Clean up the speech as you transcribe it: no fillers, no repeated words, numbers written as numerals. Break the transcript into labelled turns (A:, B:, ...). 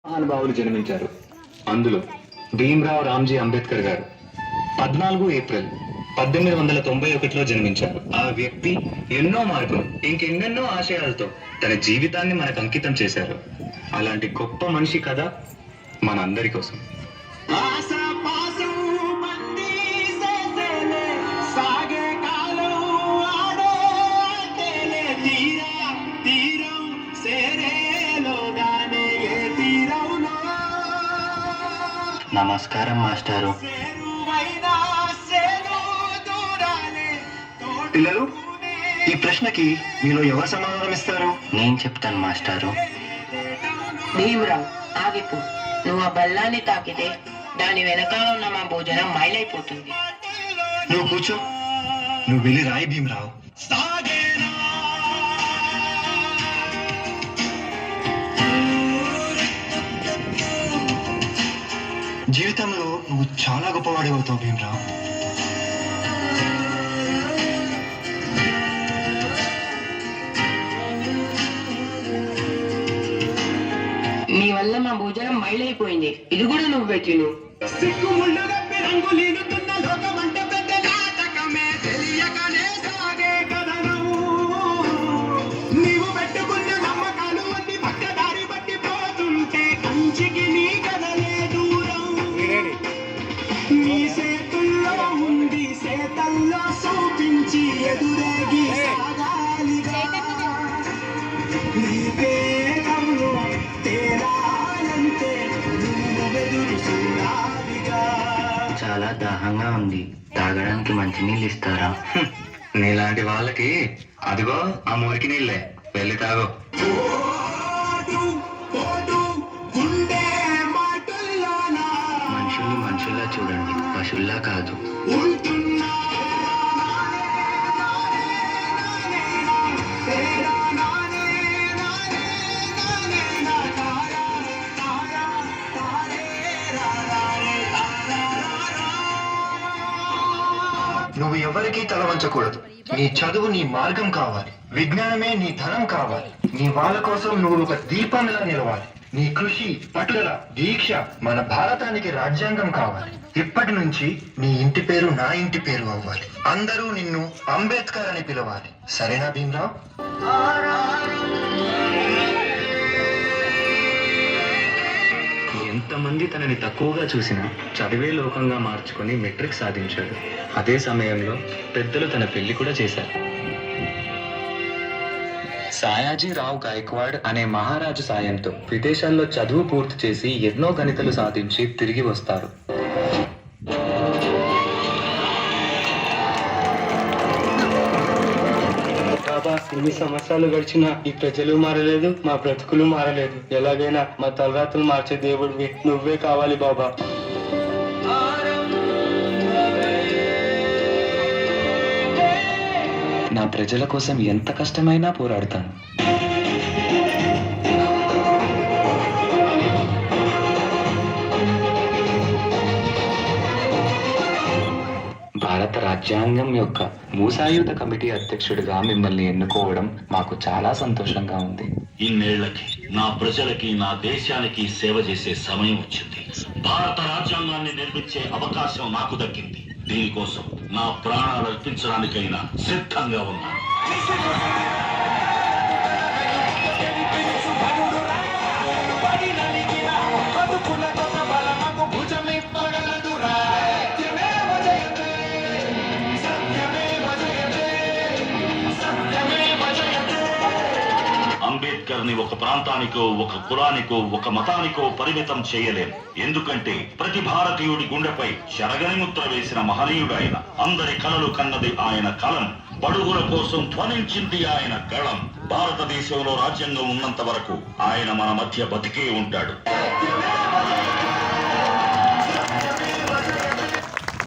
A: మహానుభావులు జన్మించారు. అందులో భీమ్రావ్ రామ్జీ అంబేద్కర్ గారు 14 ఏప్రిల్ 1891లో జన్మించారు. ఆ వ్యక్తి ఎన్నో మార్పులు, ఇంకెన్నెన్నో ఆశయాలతో తన జీవితాన్ని మనకు అంకితం చేశారు. అలాంటి గొప్ప మనిషి కథ మన అందరి కోసం.
B: నమస్కారం మాస్టారు. పిల్లలు, ఈ ప్రశ్నకి మీలో ఎవరు సమాధానం ఇస్తారు? నేను చెప్తాను మాస్టారు.
C: భీమరావు, ఆగిపో. నువ్వు ఆ బల్లాన్ని తాకితే దాని వెనకాల ఉన్న మా భోజనం మైలైపోతుంది.
B: నువ్వు కూర్చో. నువ్వు వెళ్ళి రాయి భీమరావు. జీవితంలో నువ్వు చాలా గొప్పవాడి అవుతావు భీమరావు.
C: నీ వల్ల మా భోజనం మైలైపోయింది. ఇది కూడా నువ్వు పెట్టిను.
B: చాలా దాహంగా ఉంది. తాగడానికి మంచినీళ్ళు ఇస్తారా?
A: నీలాంటి వాళ్ళకి అదిగో ఆ మురికి నీళ్ళే, వెళ్ళి తాగో.
B: మనుషుల్ని మనుషుల్లా చూడండి, పశువుల్లా కాదు. నువ్వు ఎవరికీ తల వంచకూడదు. నీ చదువు నీ మార్గం కావాలి. విజ్ఞానమే నీ ధనం కావాలి. నీ వాళ్ళ కోసం నువ్వు ఒక దీపంలా నిలవాలి. నీ కృషి, పట్టుదల, దీక్ష మన భారతానికి రాజ్యాంగం కావాలి. ఇప్పటి నుంచి నీ ఇంటి పేరు నా ఇంటి పేరు అవ్వాలి. అందరూ నిన్ను అంబేద్కర్ అని పిలవాలి. సరేనా భీమరావు?
A: ఎంతమంది తనని తక్కువగా చూసినా చదివే లోకంగా మార్చుకొని మెట్రిక్ సాధించాడు. అదే సమయంలో పెద్దలు తన పెళ్లి కూడా చేశారు. సాయాజీరావు గాయక్వాడ్ అనే మహారాజు సాయంతో విదేశాల్లో చదువు పూర్తి చేసి ఎన్నో గణితలు సాధించి తిరిగి వస్తారు.
D: ఎన్ని సంవత్సరాలు గడిచినా ఈ ప్రజలు మారలేదు, మా బ్రతుకులు మారలేదు. ఎలాగైనా మా తలరాత్రులు మార్చే దేవుడివి నువ్వే కావాలి బాబా.
A: నా ప్రజల కోసం ఎంత కష్టమైనా పోరాడతాను. భారత రాజ్యాంగం యొక్క మూసాయుధ కమిటీ అధ్యక్షుడిగా మిమ్మల్ని ఎన్నుకోవడం మాకు చాలా సంతోషంగా ఉంది.
E: ఇన్నేళ్లకి నా ప్రజలకి, నా దేశానికి సేవ చేసే సమయం వచ్చింది. భారత రాజ్యాంగాన్ని నిర్మించే అవకాశం నాకు దక్కింది. దీనికోసం నా ప్రాణాలు అర్పించడానికైనా సిద్ధంగా ఉన్నాను. అంబేద్కర్ ని ఒక ప్రాంతానికో, ఒక కులానికో, ఒక మతానికో పరిమితం చేయలేం. ఎందుకంటే ప్రతి భారతీయుడి గుండెపై శరగని ముద్ర వేసిన మహనీయుడు ఆయన. అందరి కలలు కన్నది ఆయన కలం. బడుగుల కోసం ధ్వనించింది ఆయన గళం. భారతదేశంలో రాజ్యాంగం ఉన్నంత వరకు ఆయన మన మధ్య బతికే ఉంటాడు.